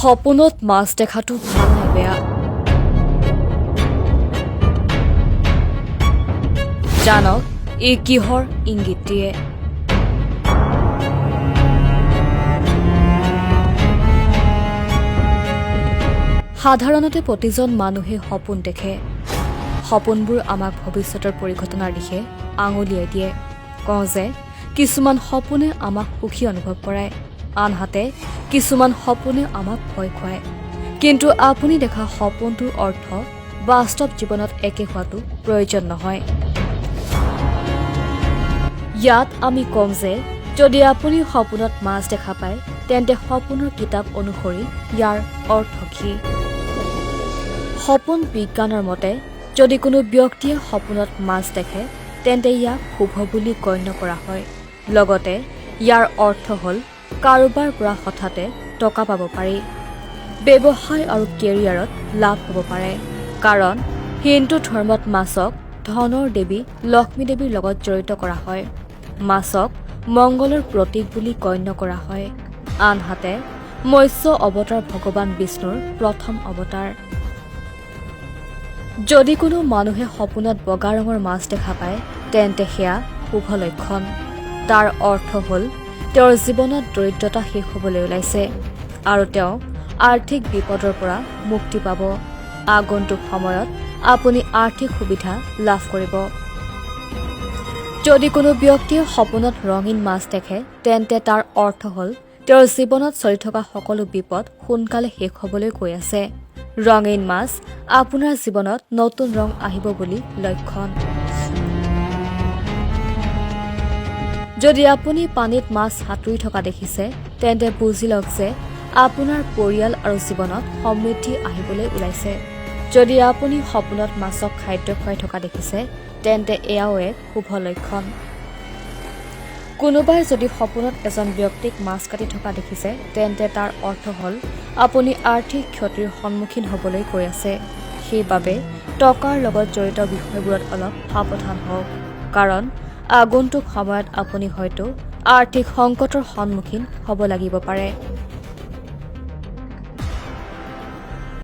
সপোনত মাছ দেখাটো ভাল নে বেয়া? জানক ই কিহৰ ইংগিত দিয়ে? সাধাৰণতে প্ৰতিজন মানুহে সপোন দেখে। সপোনবোৰ আমাক ভৱিষ্যতৰ পৰিঘটনাৰ দিশে আঙুলিয়াই দিয়ে। কওঁ যে কিছুমান সপোনে আমাক সুখী অনুভৱ কৰায়, আনহাতে কিছুমান সপোনে আমাক ভয় খুৱায়। কিন্তু আপুনি দেখা সপোনটোৰ অৰ্থ বাস্তৱ জীৱনত একে হোৱাটো প্ৰয়োজন নহয়। ইয়াত আমি কম যে যদি আপুনি সপোনত মাছ দেখা পায়, তেন্তে সপোনৰ কিতাপ অনুসৰি ইয়াৰ অৰ্থ কি? সপোন বিজ্ঞানৰ মতে যদি কোনো ব্যক্তিয়ে সপোনত মাছ দেখে, তেন্তে ইয়াক শুভ বুলি গণ্য কৰা হয়। লগতে ইয়াৰ অৰ্থ হ'ল কাৰোবাৰ পৰা হঠাতে টকা পাব পাৰি, ব্যৱসায় আৰু কেৰিয়াৰত লাভ হ'ব পাৰে। কাৰণ হিন্দু ধৰ্মত মাছক ধনৰ দেৱী লক্ষ্মী দেৱীৰ লগত জড়িত কৰা হয়। মাছক মংগলৰ প্ৰতীক বুলি গণ্য কৰা হয়। আনহাতে মৎস্য অৱতাৰ ভগৱান বিষ্ণুৰ প্ৰথম অৱতাৰ। যদি কোনো মানুহে সপোনত বগা ৰঙৰ মাছ দেখা পায়, তেন্তে সেয়া শুভ লক্ষণ। তাৰ অৰ্থ হ'ল তেওঁৰ জীৱনত দৰিদ্ৰতা শেষ হ'বলৈ ওলাইছে আৰু তেওঁ আৰ্থিক বিপদৰ পৰা মুক্তি পাব। আগন্তুক সময়ত আপুনি আৰ্থিক সুবিধা লাভ কৰিব। যদি কোনো ব্যক্তিয়ে সপোনত ৰঙীন মাছ দেখে, তেন্তে তাৰ অৰ্থ হ'ল তেওঁৰ জীৱনত চলি থকা সকলো বিপদ সোনকালে শেষ হ'বলৈ গৈ আছে। ৰঙীন মাছ আপোনাৰ জীৱনত নতুন ৰং আহিব বুলি লক্ষণ। যদি আপুনি পানীত মাছ সাঁতুৰি থকা দেখিছে, তেন্তে বুজি লওক যে আপোনাৰ পৰিয়াল আৰু জীৱনত সমৃদ্ধি আহিবলৈ ওলাইছে। যদি আপুনি সপোনত মাছক খাদ্য খুৱাই থকা দেখিছে, তেন্তে এয়াও এক শুভ লক্ষণ। কোনোবাই যদি সপোনত এজন ব্যক্তিক মাছ কাটি থকা দেখিছে, তেন্তে তাৰ অৰ্থ হ'ল আপুনি আৰ্থিক ক্ষতিৰ সন্মুখীন হ'বলৈ গৈ আছে। সেইবাবে টকাৰ লগত জড়িত বিষয়বোৰত অলপ সাৱধান হওক, কাৰণ আগন্তুক সময়ত আপুনি হয়তো আৰ্থিক সংকটৰ সন্মুখীন হ'ব লাগিব পাৰে।